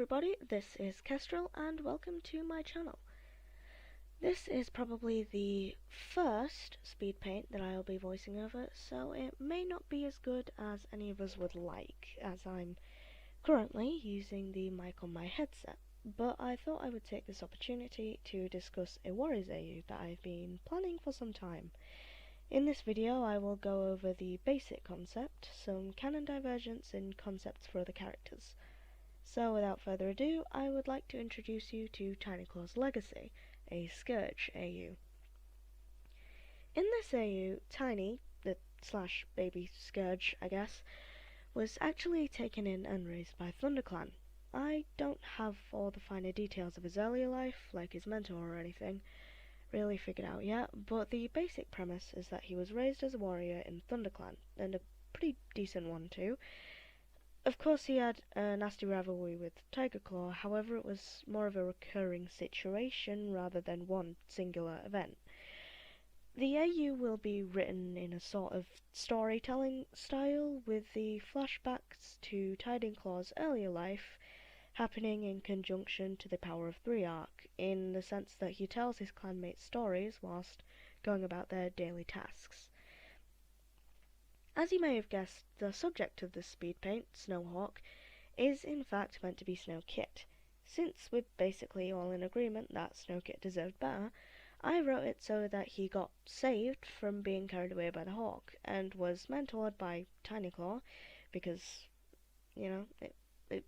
everybody, this is Kestrel and welcome to my channel. This is probably the first Speedpaint that I'll be voicing over, so it may not be as good as any of us would like, as I'm currently using the mic on my headset. But I thought I would take this opportunity to discuss a Warriors AU that I've been planning for some time. In this video I will go over the basic concept, some canon divergence and concepts for other characters. So without further ado, I would like to introduce you to Tinyclaw's Legacy, a Scourge AU. In this AU, Tiny, the slash baby Scourge, I guess, was actually taken in and raised by ThunderClan. I don't have all the finer details of his earlier life, like his mentor or anything, really figured out yet, but the basic premise is that he was raised as a warrior in ThunderClan, and a pretty decent one too. Of course he had a nasty rivalry with Tinyclaw, however it was more of a recurring situation rather than one singular event. The AU will be written in a sort of storytelling style, with the flashbacks to Tinyclaw's earlier life happening in conjunction to the Power of Three arc, in the sense that he tells his clanmates stories whilst going about their daily tasks. As you may have guessed, the subject of this Speedpaint, Snowhawk, is in fact meant to be Snowkit. Since we're basically all in agreement that Snowkit deserved better, I wrote it so that he got saved from being carried away by the hawk, and was mentored by Tinyclaw, because, you know, it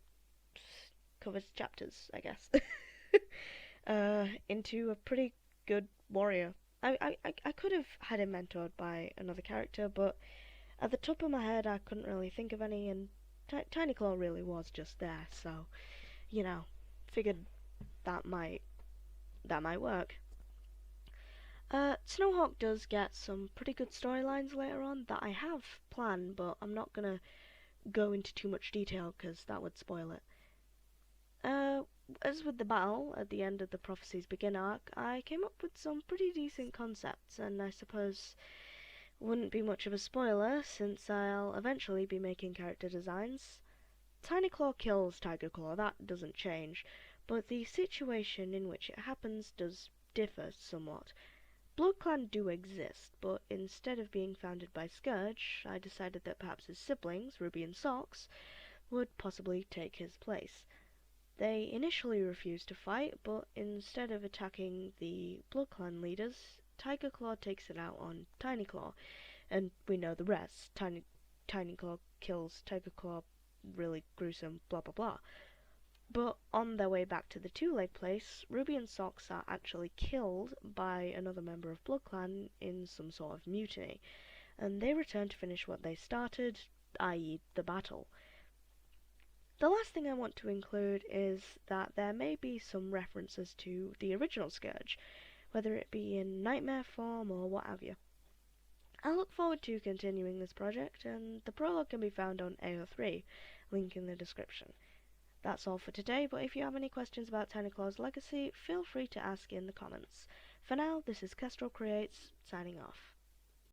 covers chapters, I guess, into a pretty good warrior. I could have had him mentored by another character, but at the top of my head, I couldn't really think of any, and Tinyclaw really was just there, so, you know, figured that might work. Snowhawk does get some pretty good storylines later on that I have planned, but I'm not gonna go into too much detail because that would spoil it. As with the battle at the end of the Prophecies Begin arc, I came up with some pretty decent concepts, and I suppose wouldn't be much of a spoiler, since I'll eventually be making character designs. Tinyclaw kills Tinyclaw, that doesn't change, but the situation in which it happens does differ somewhat. BloodClan do exist, but instead of being founded by Scourge, I decided that perhaps his siblings, Ruby and Socks, would possibly take his place. They initially refused to fight, but instead of attacking the BloodClan leaders, Tinyclaw takes it out on Tinyclaw, and we know the rest. Tinyclaw kills Tinyclaw, really gruesome, blah blah blah. But on their way back to the two-leg place, Ruby and Socks are actually killed by another member of BloodClan in some sort of mutiny, and they return to finish what they started, i.e. the battle. The last thing I want to include is that there may be some references to the original Scourge, whether it be in nightmare form or what have you. I look forward to continuing this project, and the prologue can be found on AO3, link in the description. That's all for today, but if you have any questions about Tinyclaw's Legacy, feel free to ask in the comments. For now, this is Kestrel Creates, signing off.